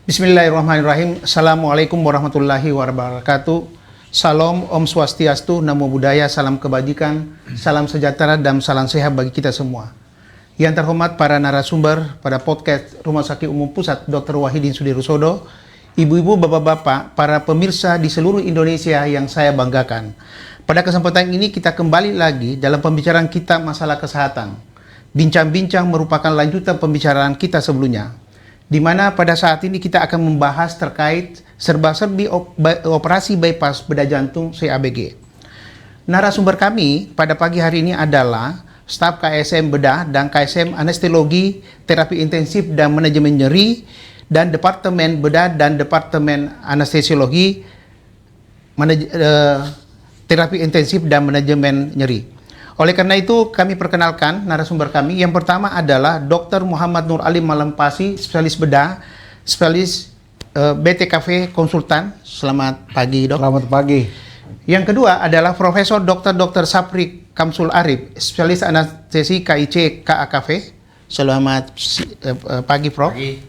Bismillahirrahmanirrahim. Assalamualaikum warahmatullahi wabarakatuh. Salam, Om Swastiastu, Namo Buddhaya, salam kebajikan, salam sejahtera, dan salam sehat bagi kita semua. Yang terhormat para narasumber pada podcast Rumah Sakit Umum Pusat Dr. Wahidin Sudirosodo, ibu-ibu, bapak-bapak, para pemirsa di seluruh Indonesia yang saya banggakan. Pada kesempatan ini kita kembali lagi dalam pembicaraan kita masalah kesehatan. Bincang-bincang merupakan lanjutan pembicaraan kita sebelumnya, di mana pada saat ini kita akan membahas terkait serba-serbi operasi bypass bedah jantung CABG. Narasumber kami pada pagi hari ini adalah staf KSM Bedah dan KSM Anestesiologi, Terapi Intensif dan Manajemen Nyeri, dan Departemen Bedah dan Departemen Anestesiologi, Terapi Intensif dan Manajemen Nyeri. Oleh karena itu, kami perkenalkan narasumber kami. Yang pertama adalah Dr. Muhammad Nur Ali Malampasi, spesialis bedah, spesialis BTKV konsultan. Selamat pagi, Dok. Selamat pagi. Yang kedua adalah Profesor Dr. Sapri Kamsul Arif, spesialis anestesi KIC KAKV. Selamat pagi, Prof. Pagi.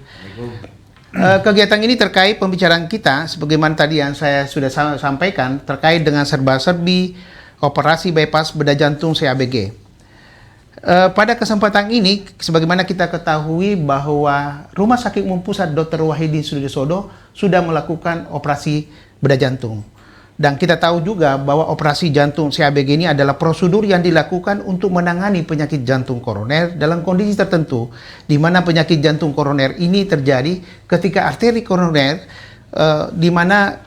Kegiatan ini terkait pembicaraan kita, sebagaimana tadi yang saya sudah sampaikan, terkait dengan serba-serbi operasi bypass bedah jantung CABG. Pada kesempatan ini, sebagaimana kita ketahui bahwa Rumah Sakit Umum Pusat Dr. Wahidin Sudirosodo sudah melakukan operasi bedah jantung. Dan kita tahu juga bahwa operasi jantung CABG ini adalah prosedur yang dilakukan untuk menangani penyakit jantung koroner dalam kondisi tertentu, di mana penyakit jantung koroner ini terjadi ketika arteri koroner, di mana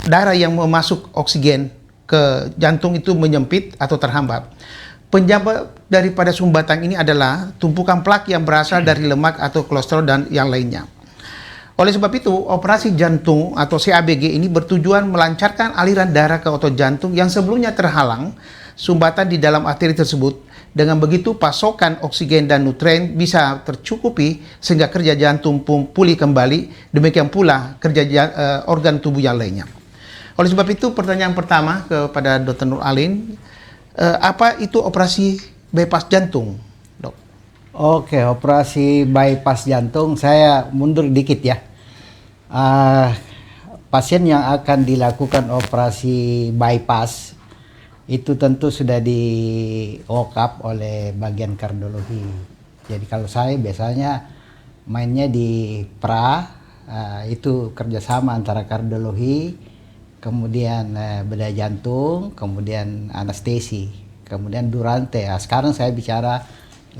darah yang memasuk oksigen ke jantung itu menyempit atau terhambat. Penyebab daripada sumbatan ini adalah tumpukan plak yang berasal dari lemak atau kolesterol dan yang lainnya. Oleh sebab itu, operasi jantung atau CABG ini bertujuan melancarkan aliran darah ke otot jantung yang sebelumnya terhalang sumbatan di dalam arteri tersebut. Dengan begitu, pasokan oksigen dan nutrien bisa tercukupi sehingga kerja jantung pun pulih kembali. Demikian pula kerja organ tubuh yang lainnya. Oleh sebab itu, pertanyaan pertama kepada Dr. Nur Ali, apa itu operasi bypass jantung, Dok? Oke, operasi bypass jantung, saya mundur dikit ya. Pasien yang akan dilakukan operasi bypass itu tentu sudah di walk up oleh bagian kardiologi. Jadi kalau saya biasanya mainnya di pra, itu kerjasama antara kardiologi, kemudian bedah jantung, kemudian anestesi, kemudian durante. Sekarang saya bicara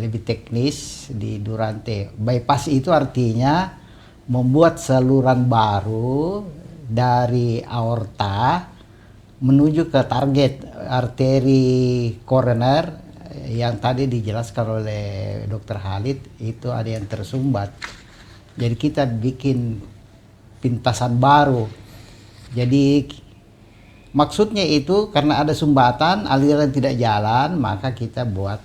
lebih teknis di durante. Bypass itu artinya membuat saluran baru dari aorta menuju ke target arteri koroner yang tadi dijelaskan oleh Dr. Khalid, itu ada yang tersumbat. Jadi kita bikin pintasan baru. Jadi maksudnya itu karena ada sumbatan, aliran tidak jalan, maka kita buat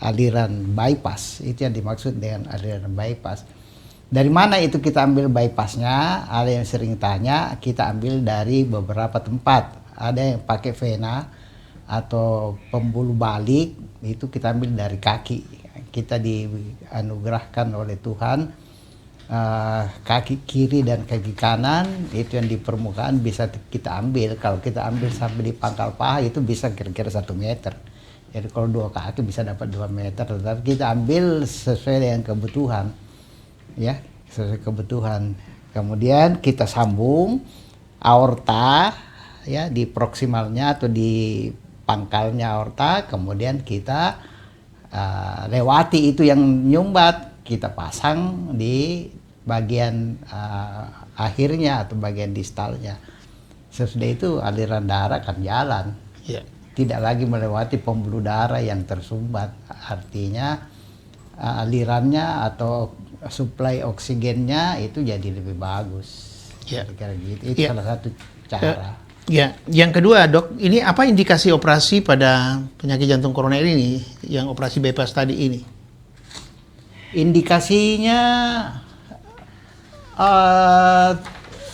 aliran bypass. Itu yang dimaksud dengan aliran bypass. Dari mana itu kita ambil bypassnya? Ada yang sering tanya, kita ambil dari beberapa tempat. Ada yang pakai vena atau pembuluh balik, itu kita ambil dari kaki. Kita dianugerahkan oleh Tuhan, kaki kiri dan kaki kanan itu yang di permukaan bisa kita ambil. Kalau kita ambil sampai di pangkal paha itu bisa kira-kira 1 meter. Jadi kalau 2 kaki bisa dapat 2 meter. Tetapi kita ambil sesuai dengan kebutuhan, ya, sesuai kebutuhan. Kemudian kita sambung aorta, ya, di proksimalnya atau di pangkalnya aorta. Kemudian kita lewati itu yang nyumbat, kita pasang di bagian akhirnya atau bagian distalnya. Sesudah itu aliran darah akan jalan. Yeah. Tidak lagi melewati pembuluh darah yang tersumbat. Artinya alirannya atau suplai oksigennya itu jadi lebih bagus. Yeah. Kira-kira gitu. Itu salah satu cara. Ya, yang kedua, Dok, ini apa indikasi operasi pada penyakit jantung koroner ini, yang operasi bypass tadi ini? Indikasinya,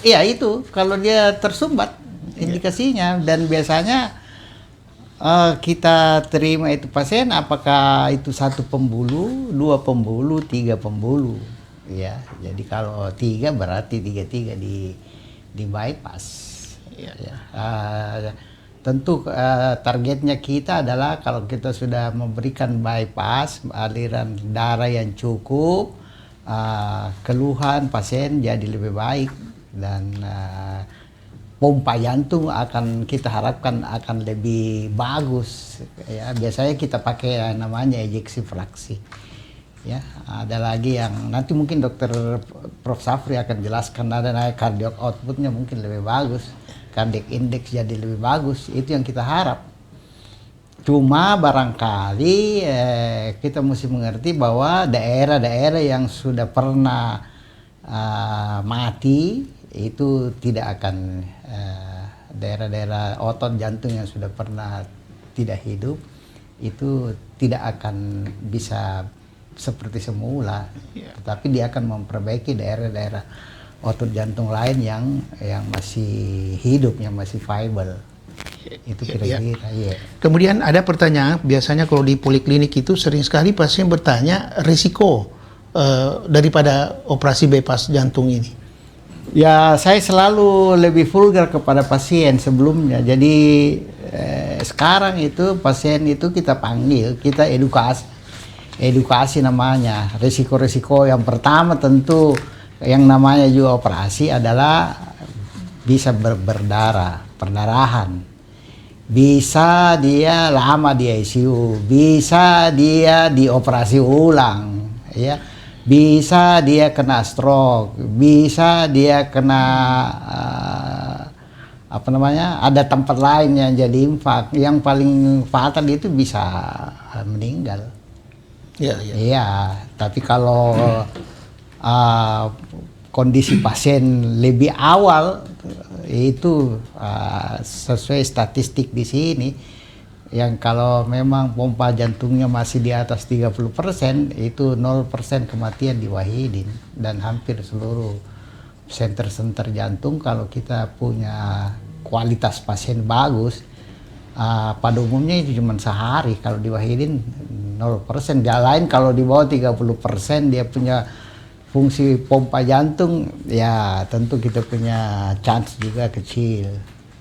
ya itu kalau dia tersumbat indikasinya, dan biasanya kita terima itu pasien apakah itu 1 pembuluh, 2 pembuluh, 3 pembuluh. Ya, jadi kalau 3 berarti 3 di bypass. Ya. Ya. Tentu targetnya kita adalah kalau kita sudah memberikan bypass, aliran darah yang cukup, keluhan pasien jadi lebih baik, dan pompa jantung akan kita harapkan akan lebih bagus. Ya, biasanya kita pakai yang namanya ejeksi fraksi. Ya, ada lagi yang nanti mungkin dokter Prof. Safri akan jelaskan, ada naik cardiac outputnya mungkin lebih bagus, cardiac index jadi lebih bagus, itu yang kita harap. Cuma barangkali kita mesti mengerti bahwa daerah-daerah yang sudah pernah mati itu tidak akan, daerah-daerah otot jantung yang sudah pernah tidak hidup itu tidak akan bisa seperti semula, tetapi dia akan memperbaiki daerah-daerah otot jantung lain yang masih hidup, yang masih viable. Itu kira-kira. Ya. Kemudian ada pertanyaan, biasanya kalau di poliklinik itu sering sekali pasien bertanya risiko daripada operasi bypass jantung ini. Ya, saya selalu lebih vulgar kepada pasien sebelumnya. Jadi sekarang itu pasien itu kita panggil, kita edukasi namanya. Risiko-risiko yang pertama tentu yang namanya juga operasi adalah bisa berdarah, perdarahan. Bisa dia lama di ICU, bisa dia dioperasi ulang, ya. Bisa dia kena stroke, bisa dia kena ada tempat lain yang jadi infak. Yang paling fatal itu bisa meninggal. Iya, tapi kalau kondisi pasien lebih awal itu sesuai statistik di sini, yang kalau memang pompa jantungnya masih di atas 30%, itu 0% kematian di Wahidin. Dan hampir seluruh center-center jantung, kalau kita punya kualitas pasien bagus, pada umumnya itu cuma sehari. Kalau di Wahidin 0%. Yang lain kalau di bawah 30% dia punya fungsi pompa jantung, ya tentu kita punya chance juga kecil.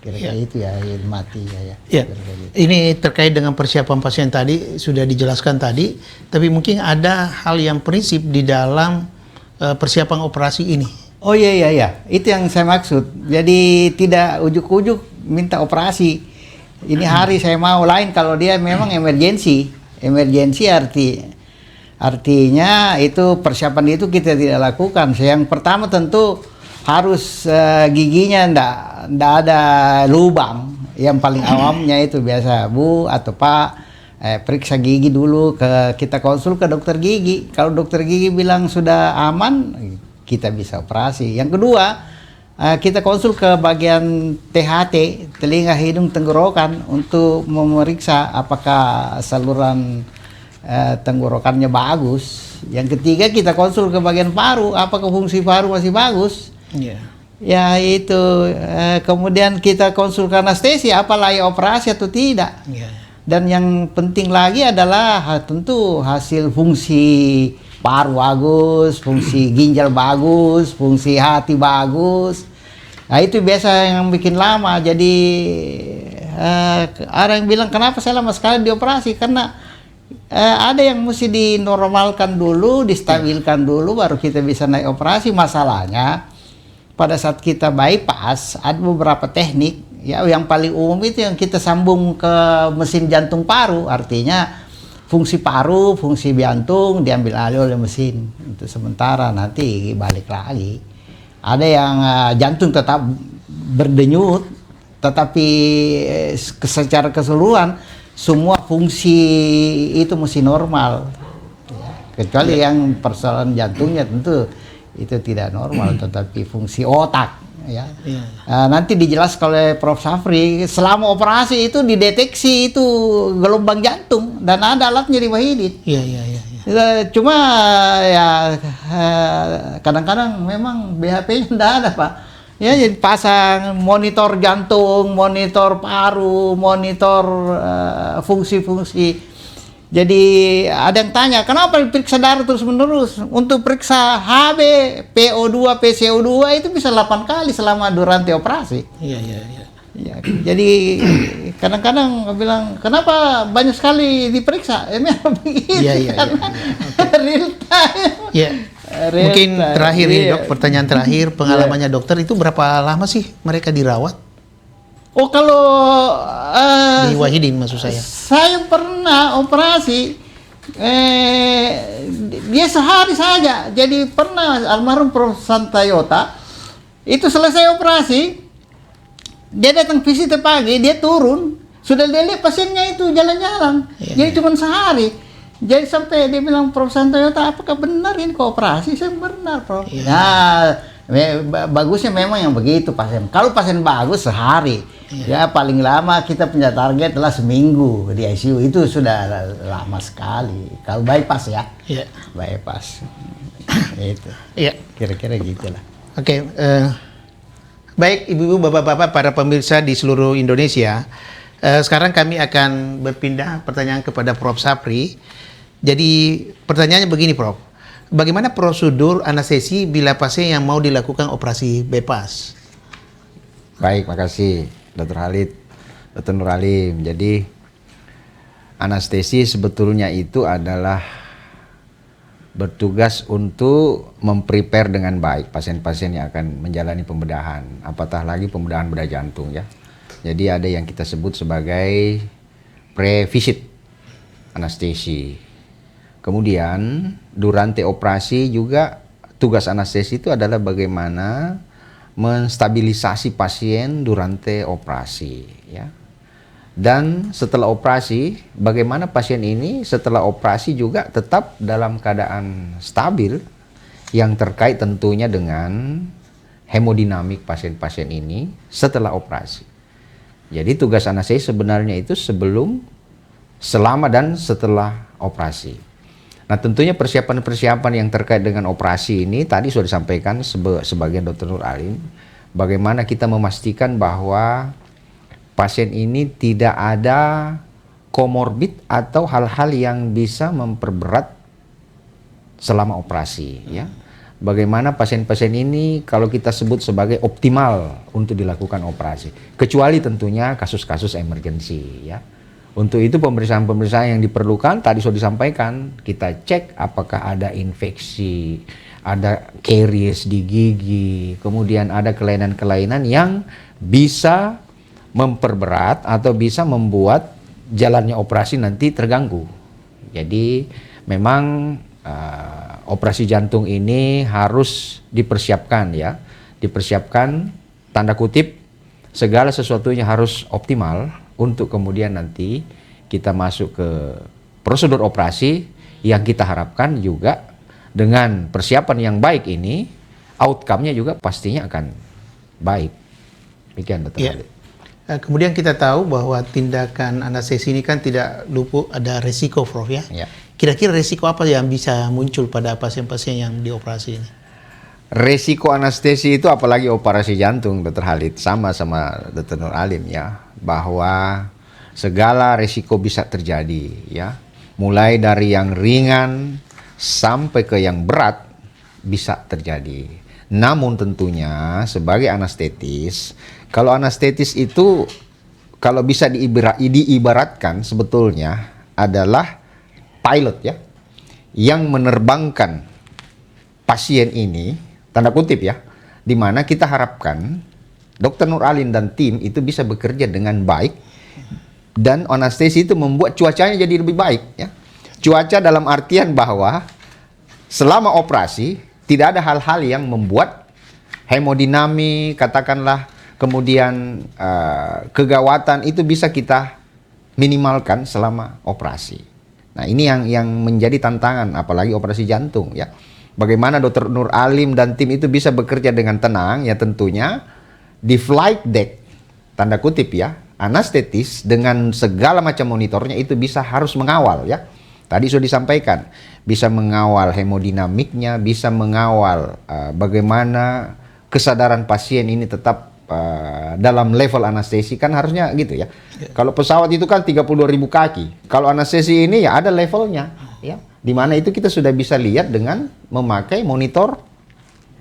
Kira-kira itu ya, mati ya. Ya. Ini terkait dengan persiapan pasien tadi sudah dijelaskan tadi, tapi mungkin ada hal yang prinsip di dalam persiapan operasi ini. Oh iya, itu yang saya maksud. Jadi tidak ujuk-ujuk minta operasi. Ini hari saya mau, lain kalau dia memang emergensi. Emergensi artinya itu persiapan itu kita tidak lakukan. Yang pertama tentu harus giginya ndak ada lubang. Yang paling awamnya itu biasa Bu atau Pak periksa gigi dulu, kita konsul ke dokter gigi. Kalau dokter gigi bilang sudah aman, kita bisa operasi. Yang kedua, kita konsul ke bagian THT, telinga, hidung, tenggorokan, untuk memeriksa apakah saluran tenggorokannya bagus. Yang ketiga, kita konsul ke bagian paru, apakah fungsi paru masih bagus. Ya itu, kemudian kita konsul ke anestesi, apa layak operasi atau tidak. Dan yang penting lagi adalah tentu hasil fungsi paru bagus, fungsi ginjal bagus, fungsi hati bagus. Nah itu biasa yang bikin lama. Jadi ada yang bilang kenapa saya lama sekali dioperasi, karena ada yang mesti dinormalkan dulu, distabilkan dulu, baru kita bisa naik operasi. Masalahnya pada saat kita bypass ada beberapa teknik, ya yang paling umum itu yang kita sambung ke mesin jantung paru, artinya fungsi paru, fungsi jantung diambil alih oleh mesin untuk sementara, nanti balik lagi. Ada yang jantung tetap berdenyut, tetapi secara keseluruhan semua fungsi itu mesti normal, kecuali yang persoalan jantungnya tentu itu tidak normal, tetapi fungsi otak ya. Nanti dijelaskan oleh Prof. Safri, selama operasi itu dideteksi itu gelombang jantung dan ada alatnya di Wahidin. Cuma ya kadang-kadang memang BHP-nya tidak ada Pak. Ya, jadi pasang monitor jantung, monitor paru, monitor fungsi-fungsi Jadi ada yang tanya, kenapa periksa darah terus-menerus? Untuk periksa HB, PO2, PCO2 itu bisa 8 kali selama durante operasi. Iya, iya, iya. Ya, jadi kadang-kadang bilang, kenapa banyak sekali diperiksa? Ini begitu, Iya, iya, karena real time. Iya. Real Mungkin time, terakhir nih, iya. Dok, pertanyaan terakhir, pengalamannya dokter itu berapa lama sih mereka dirawat? Oh, kalau Di Wahidin maksud saya. saya pernah operasi, dia sehari saja. Jadi pernah almarhum Prof. Santayota, itu selesai operasi, dia datang visit pagi, dia turun, sudah dia lihat pasiennya itu jalan-jalan. Iya, Jadi cuma sehari. Jadi sampai dia bilang, Prof. Santayota, apakah benar ini kok operasi? Saya benar, Prof. Iya. Nah, bagusnya memang yang begitu pasien. Kalau pasien bagus sehari. Ya paling lama kita punya target adalah seminggu di ICU, itu sudah lama sekali. Kalau bypass ya, Iya. bypass. Itu Iya. kira-kira gitulah. Oke, baik ibu-ibu, bapak-bapak, para pemirsa di seluruh Indonesia. Sekarang kami akan berpindah pertanyaan kepada Prof. Sapri. Jadi pertanyaannya begini, Prof. Bagaimana prosedur anestesi bila pasien yang mau dilakukan operasi bypass? Baik, makasih Dr. Halid, Dr. Nur Alim. Jadi anestesi sebetulnya itu adalah bertugas untuk memprepare dengan baik pasien-pasien yang akan menjalani pembedahan, apatah lagi pembedahan bedah jantung ya. Jadi ada yang kita sebut sebagai pre-visit anestesi. Kemudian durante operasi juga tugas anestesi itu adalah bagaimana menstabilisasi pasien durante operasi ya. Dan setelah operasi, bagaimana pasien ini setelah operasi juga tetap dalam keadaan stabil, yang terkait tentunya dengan hemodinamik pasien-pasien ini setelah operasi. Jadi tugas anestesi sebenarnya itu sebelum, selama, dan setelah operasi. Nah tentunya persiapan-persiapan yang terkait dengan operasi ini tadi sudah disampaikan sebagian Dr. Nur Alim. Bagaimana kita memastikan bahwa pasien ini tidak ada komorbid atau hal-hal yang bisa memperberat selama operasi ya. Bagaimana pasien-pasien ini kalau kita sebut sebagai optimal untuk dilakukan operasi. Kecuali tentunya kasus-kasus emergensi ya. Untuk itu pemeriksaan-pemeriksaan yang diperlukan tadi sudah disampaikan, kita cek apakah ada infeksi, ada karies di gigi, kemudian ada kelainan-kelainan yang bisa memperberat atau bisa membuat jalannya operasi nanti terganggu. Jadi memang operasi jantung ini harus dipersiapkan ya, dipersiapkan tanda kutip segala sesuatunya harus optimal untuk kemudian nanti kita masuk ke prosedur operasi yang kita harapkan juga dengan persiapan yang baik ini, outcome-nya juga pastinya akan baik. Demikian Dr. Ya. Halid. Kemudian kita tahu bahwa tindakan anestesi ini kan tidak luput ada resiko, Prof ya. Ya. Kira-kira resiko apa yang bisa muncul pada pasien-pasien yang dioperasi ini? Resiko anestesi itu apalagi operasi jantung Dr. Halid, sama Dr. Nur Alim ya, bahwa segala resiko bisa terjadi ya. Mulai dari yang ringan sampai ke yang berat bisa terjadi. Namun tentunya sebagai anestetis, kalau anestetis itu kalau bisa diibaratkan sebetulnya adalah pilot ya, yang menerbangkan pasien ini, tanda kutip ya, di mana kita harapkan Dr. Nur Alim dan tim itu bisa bekerja dengan baik, dan anestesi itu membuat cuacanya jadi lebih baik ya. Cuaca dalam artian bahwa selama operasi tidak ada hal-hal yang membuat hemodinamik, katakanlah, kemudian kegawatan itu bisa kita minimalkan selama operasi. Nah ini yang menjadi tantangan, apalagi operasi jantung ya. Bagaimana Dr. Nur Alim dan tim itu bisa bekerja dengan tenang ya, tentunya di flight deck, tanda kutip ya, anestetis dengan segala macam monitornya itu bisa harus mengawal ya. Tadi sudah disampaikan, bisa mengawal hemodinamiknya, bisa mengawal bagaimana kesadaran pasien ini tetap dalam level anestesi kan harusnya gitu ya. Kalau pesawat itu kan 32.000 kaki. Kalau anestesi ini ya ada levelnya ya. Di mana itu kita sudah bisa lihat dengan memakai monitor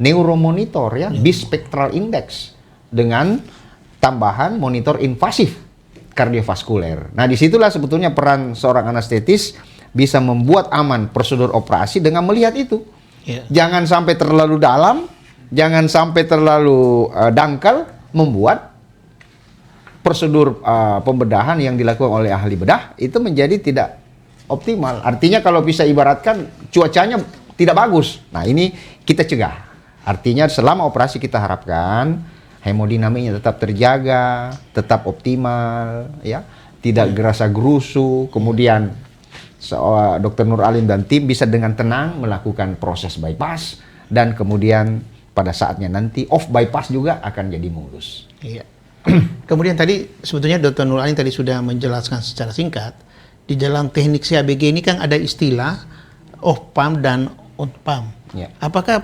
neuromonitor ya, bispectral index dengan tambahan monitor invasif kardiovaskuler. Nah, disitulah sebetulnya peran seorang anestetis bisa membuat aman prosedur operasi dengan melihat itu. Jangan sampai terlalu dalam, jangan sampai terlalu dangkal membuat prosedur pembedahan yang dilakukan oleh ahli bedah itu menjadi tidak optimal. Artinya kalau bisa ibaratkan cuacanya tidak bagus. Nah, ini kita cegah. Artinya selama operasi kita harapkan hemodinamiknya tetap terjaga, tetap optimal, ya, tidak gerasa gerusu. Kemudian Dr. Nur Alim dan tim bisa dengan tenang melakukan proses bypass dan kemudian pada saatnya nanti off bypass juga akan jadi mulus. Iya. Kemudian tadi sebetulnya Dr. Nur Alim tadi sudah menjelaskan secara singkat di dalam teknik CABG ini kan ada istilah off pump dan on pump. Ya. Apakah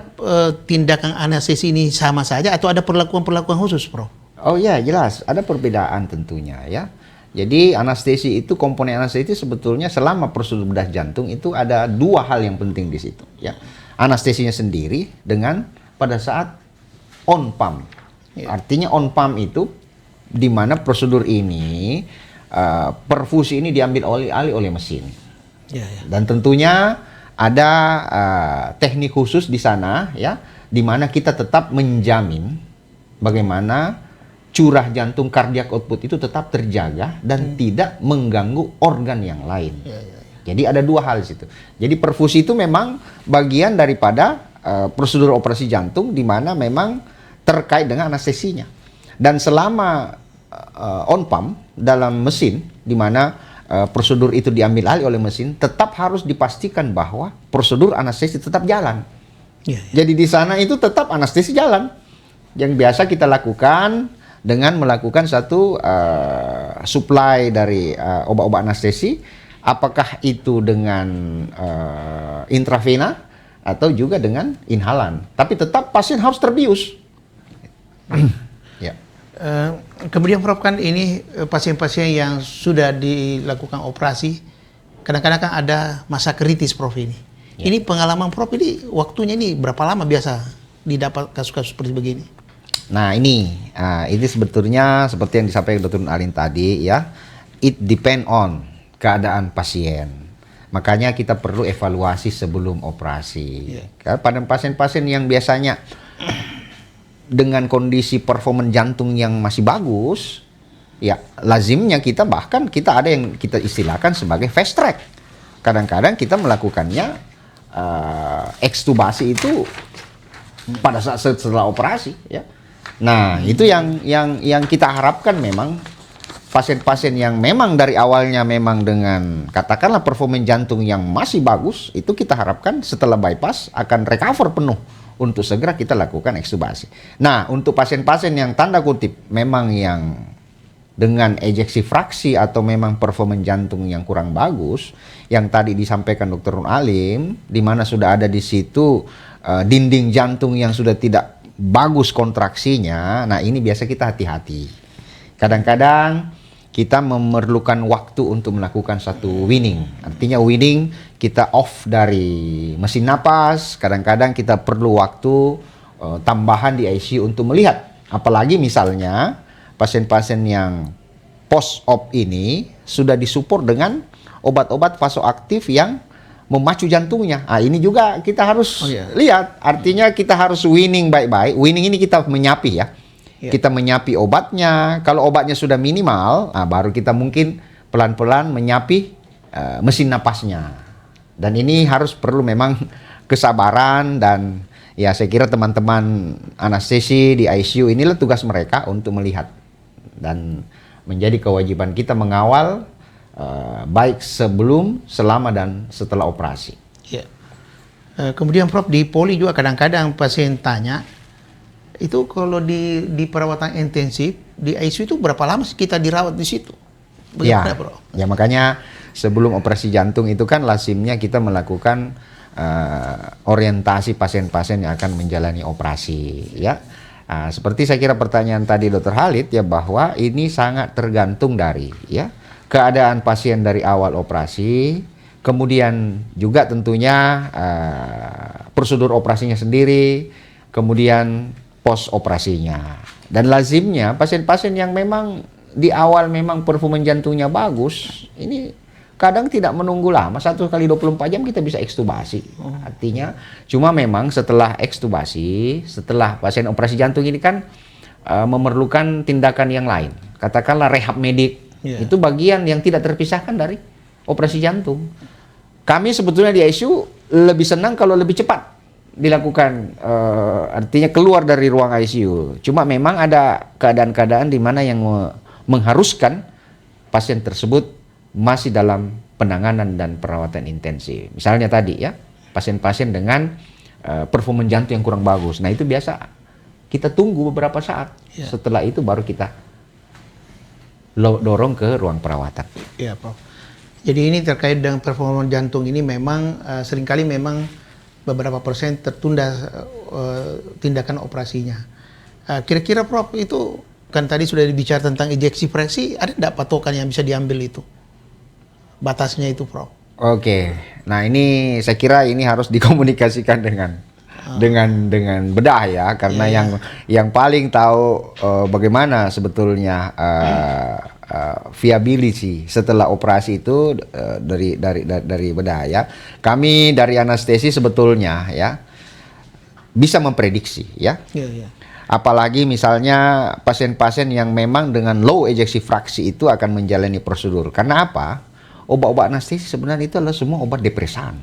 tindakan anestesi ini sama saja atau ada perlakuan-perlakuan khusus, Prof? Oh ya, jelas ada perbedaan tentunya ya. Jadi anestesi itu, komponen anestesi sebetulnya selama prosedur bedah jantung itu ada dua hal yang penting di situ ya. Anestesinya sendiri dengan pada saat on pump. Ya. Artinya on pump itu di mana prosedur ini perfusi ini diambil alih oleh mesin. Ya, ya. Dan tentunya ada teknik khusus di sana ya, di mana kita tetap menjamin bagaimana curah jantung cardiac output itu tetap terjaga dan tidak mengganggu organ yang lain. Jadi ada dua hal di situ. Jadi perfusi itu memang bagian daripada prosedur operasi jantung di mana memang terkait dengan anestesinya. Dan selama on pump dalam mesin di mana prosedur itu diambil alih oleh mesin, tetap harus dipastikan bahwa prosedur anestesi tetap jalan. Jadi di sana itu tetap anestesi jalan. Yang biasa kita lakukan dengan melakukan satu supply dari obat-obat anestesi, apakah itu dengan intravena atau juga dengan inhalan. Tapi tetap pasien harus terbius. Ya. Kemudian Prof, kan ini pasien-pasien yang sudah dilakukan operasi, kadang-kadang kan ada masa kritis, Prof ini. Ya. Ini pengalaman Prof ini waktunya ini berapa lama biasa didapat kasus-kasus seperti begini? Nah ini sebetulnya seperti yang disampaikan Dr. Alim tadi ya, it depend on keadaan pasien. Makanya kita perlu evaluasi sebelum operasi. Karena pada pasien-pasien yang biasanya dengan kondisi performa jantung yang masih bagus, ya lazimnya kita bahkan kita ada yang kita istilahkan sebagai fast track. Kadang-kadang kita melakukannya ekstubasi itu pada saat setelah operasi, ya. Nah itu yang kita harapkan memang pasien-pasien yang memang dari awalnya memang dengan katakanlah performa jantung yang masih bagus, itu kita harapkan setelah bypass akan recover penuh untuk segera kita lakukan ekstubasi. Nah, untuk pasien-pasien yang tanda kutip memang yang dengan ejeksi fraksi atau memang performa jantung yang kurang bagus, yang tadi disampaikan Dr. Nur Alim, di mana sudah ada di situ dinding jantung yang sudah tidak bagus kontraksinya, nah ini biasa kita hati-hati. Kadang-kadang kita memerlukan waktu untuk melakukan satu weaning. Artinya weaning kita off dari mesin napas, kadang-kadang kita perlu waktu tambahan di ICU untuk melihat. Apalagi misalnya pasien-pasien yang post-op ini sudah disupport dengan obat-obat vasoaktif yang memacu jantungnya. Nah, ini juga kita harus lihat. Artinya kita harus weaning baik-baik. Weaning ini kita menyapi ya. Kita menyapi obatnya. Kalau obatnya sudah minimal, nah baru kita mungkin pelan-pelan menyapi mesin napasnya. Dan ini harus perlu memang kesabaran dan ya saya kira teman-teman anestesi di ICU inilah tugas mereka untuk melihat. Dan menjadi kewajiban kita mengawal baik sebelum, selama dan setelah operasi. Ya. Kemudian Prof, di poli juga kadang-kadang pasien tanya, itu kalau di perawatan intensif di ICU itu berapa lama sih kita dirawat di situ? Bagaimana, Prof? Ya makanya sebelum operasi jantung itu kan lazimnya kita melakukan orientasi pasien-pasien yang akan menjalani operasi, ya. Seperti saya kira pertanyaan tadi Dr. Khalid ya, bahwa ini sangat tergantung dari ya keadaan pasien dari awal operasi, kemudian juga tentunya prosedur operasinya sendiri, kemudian pos operasinya. Dan lazimnya pasien-pasien yang memang di awal memang performa jantungnya bagus, ini kadang tidak menunggu lama, 1 kali 24 jam kita bisa ekstubasi. Artinya cuma memang setelah ekstubasi, setelah pasien operasi jantung ini kan memerlukan tindakan yang lain. Katakanlah rehab medik. Itu bagian yang tidak terpisahkan dari operasi jantung. Kami sebetulnya di ICU lebih senang kalau lebih cepat dilakukan, artinya keluar dari ruang ICU. Cuma memang ada keadaan-keadaan di mana yang mengharuskan pasien tersebut masih dalam penanganan dan perawatan intensif. Misalnya tadi ya, pasien-pasien dengan performa jantung yang kurang bagus. Nah itu biasa kita tunggu beberapa saat. Setelah itu baru kita dorong ke ruang perawatan. Iya, Prof. Jadi ini terkait dengan performa jantung ini memang seringkali memang beberapa persen tertunda tindakan operasinya. Kira-kira Prof, itu kan tadi sudah dibicara tentang ejeksi friksi, ada tidak patokan yang bisa diambil itu? Batasnya itu, Prof. Oke, nah ini saya kira ini harus dikomunikasikan dengan bedah ya, karena yang paling tahu bagaimana sebetulnya viability setelah operasi itu dari bedah ya. Kami dari anestesi sebetulnya ya bisa memprediksi ya. Apalagi misalnya pasien-pasien yang memang dengan low ejeksi fraksi itu akan menjalani prosedur. Karena apa? Obat-obat anestesi sebenarnya itu adalah semua obat depresan.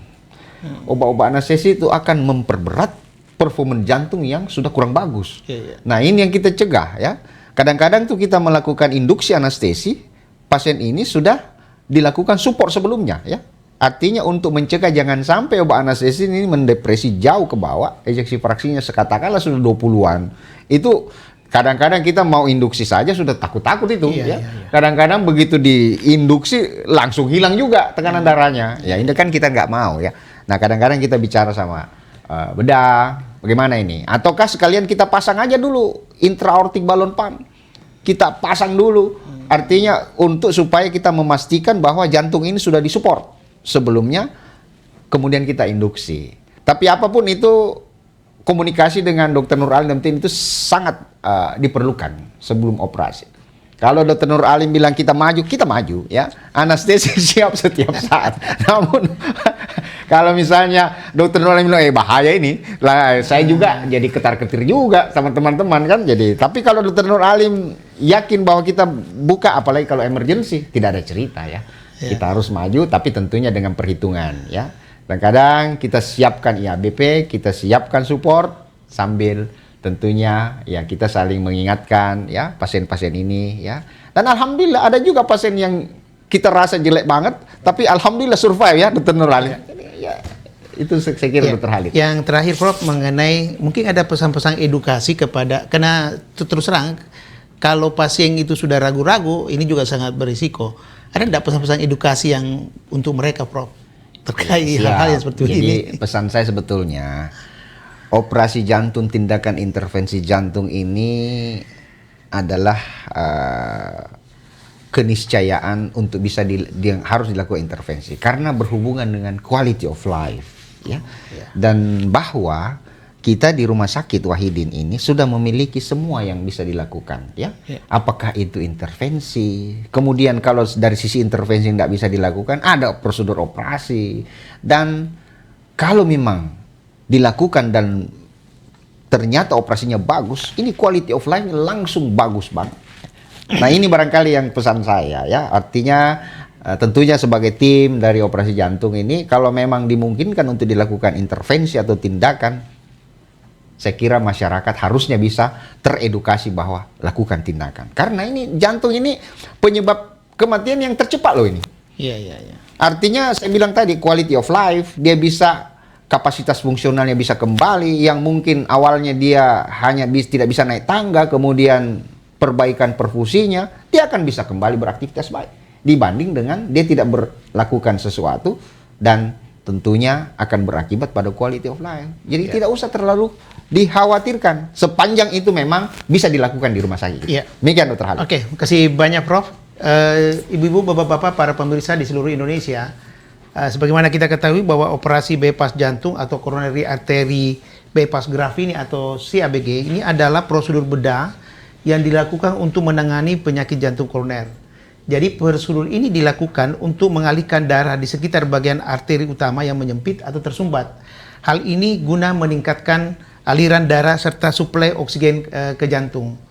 Obat-obat anestesi itu akan memperberat performa jantung yang sudah kurang bagus. Nah ini yang kita cegah ya. Kadang-kadang tuh kita melakukan induksi anestesi, pasien ini sudah dilakukan support sebelumnya ya. Artinya untuk mencegah jangan sampai obat anestesi ini mendepresi jauh ke bawah, ejeksi fraksinya katakanlah sudah 20-an. Itu kadang-kadang kita mau induksi saja sudah takut-takut itu ya. Kadang-kadang begitu diinduksi langsung hilang juga tekanan darahnya. Ya ini kan kita nggak mau ya. Nah kadang-kadang kita bicara sama bedah, bagaimana ini? Ataukah sekalian kita pasang aja dulu intra-aortic balloon pump. Kita pasang dulu. Artinya untuk supaya kita memastikan bahwa jantung ini sudah disupport sebelumnya, kemudian kita induksi. Tapi apapun itu, komunikasi dengan Dr. Nur Alim dan tim itu sangat diperlukan sebelum operasi. Kalau Dr. Nur Alim bilang kita maju ya. Anestesi siap setiap saat. Namun kalau misalnya Dr. Nur Alim bilang bahaya ini, lah saya juga jadi ketar-ketir juga sama teman-teman kan. Jadi tapi kalau Dr. Nur Alim yakin bahwa kita buka, apalagi kalau emergency, tidak ada cerita ya. Kita harus maju tapi tentunya dengan perhitungan ya. Dan kadang kita siapkan IABP, kita siapkan support sambil tentunya ya kita saling mengingatkan ya pasien-pasien ini ya. Dan alhamdulillah ada juga pasien yang kita rasa jelek banget tapi alhamdulillah survive ya Dr. Nur Alim. Ya, itu saya kira Dr. Khalid. Yang terakhir Prof mengenai mungkin ada pesan-pesan edukasi kepada, karena terus terang kalau pasien itu sudah ragu-ragu ini juga sangat berisiko. Ada tidak pesan-pesan edukasi yang untuk mereka Prof terkait hal-hal yang seperti ini? Jadi pesan saya sebetulnya operasi jantung, tindakan intervensi jantung ini adalah keniscayaan untuk bisa harus dilakukan intervensi karena berhubungan dengan quality of life ya. Dan bahwa kita di rumah sakit Wahidin ini sudah memiliki semua yang bisa dilakukan ya. Apakah itu intervensi, kemudian kalau dari sisi intervensi tidak bisa dilakukan ada prosedur operasi, dan kalau memang dilakukan dan ternyata operasinya bagus, ini quality of life langsung bagus banget. Nah ini barangkali yang pesan saya ya, artinya tentunya sebagai tim dari operasi jantung ini kalau memang dimungkinkan untuk dilakukan intervensi atau tindakan, saya kira masyarakat harusnya bisa teredukasi bahwa lakukan tindakan. Karena ini jantung ini penyebab kematian yang tercepat loh ini. Artinya saya bilang tadi quality of life, dia bisa kapasitas fungsionalnya bisa kembali, yang mungkin awalnya dia hanya tidak bisa naik tangga, kemudian perbaikan perfusinya, dia akan bisa kembali beraktivitas baik. Dibanding dengan dia tidak melakukan sesuatu dan tentunya akan berakibat pada quality of life. Jadi tidak usah terlalu dikhawatirkan sepanjang itu memang bisa dilakukan di rumah sakit. Iya. Demikian Dr. Halim. Oke, kasih banyak Prof. Ibu-ibu, bapak-bapak, para pemirsa di seluruh Indonesia, sebagaimana kita ketahui bahwa operasi bypass jantung atau coronary artery bypass graft ini atau CABG ini adalah prosedur bedah yang dilakukan untuk menangani penyakit jantung koroner. Jadi prosedur ini dilakukan untuk mengalihkan darah di sekitar bagian arteri utama yang menyempit atau tersumbat. Hal ini guna meningkatkan aliran darah serta suplai oksigen ke jantung.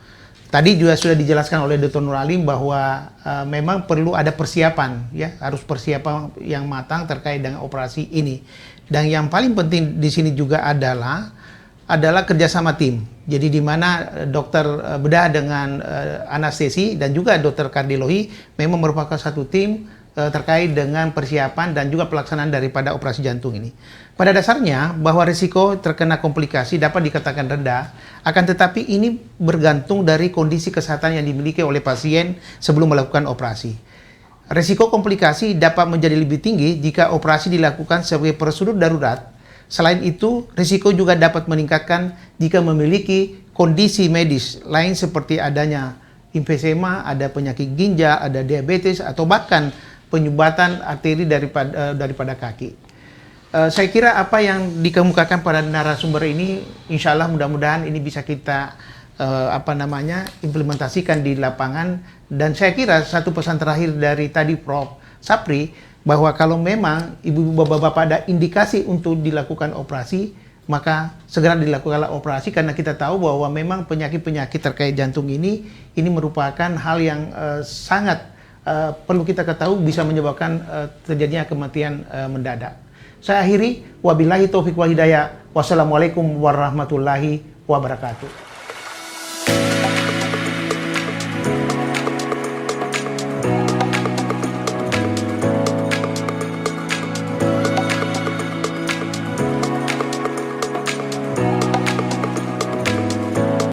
Tadi juga sudah dijelaskan oleh Dr. Nur Alim bahwa memang perlu ada persiapan, ya, harus persiapan yang matang terkait dengan operasi ini. Dan yang paling penting di sini juga adalah kerjasama tim. Jadi di mana dokter bedah dengan anestesi dan juga dokter kardiologi memang merupakan satu tim terkait dengan persiapan dan juga pelaksanaan daripada operasi jantung ini. Pada dasarnya bahwa risiko terkena komplikasi dapat dikatakan rendah, akan tetapi ini bergantung dari kondisi kesehatan yang dimiliki oleh pasien sebelum melakukan operasi. Risiko komplikasi dapat menjadi lebih tinggi jika operasi dilakukan sebagai prosedur darurat. Selain itu, risiko juga dapat meningkatkan jika memiliki kondisi medis lain seperti adanya emfisema, ada penyakit ginjal, ada diabetes, atau bahkan penyumbatan arteri daripada kaki. Saya kira apa yang dikemukakan pada narasumber ini, insya Allah mudah-mudahan ini bisa kita implementasikan di lapangan. Dan saya kira satu pesan terakhir dari tadi Prof. Sapri, bahwa kalau memang ibu-ibu bapak-bapak ada indikasi untuk dilakukan operasi, maka segera dilakukanlah operasi, karena kita tahu bahwa memang penyakit-penyakit terkait jantung ini merupakan hal yang sangat perlu kita ketahui bisa menyebabkan terjadinya kematian mendadak. Saya akhiri, wabillahi taufiq wal hidayah. Wassalamualaikum warahmatullahi wabarakatuh.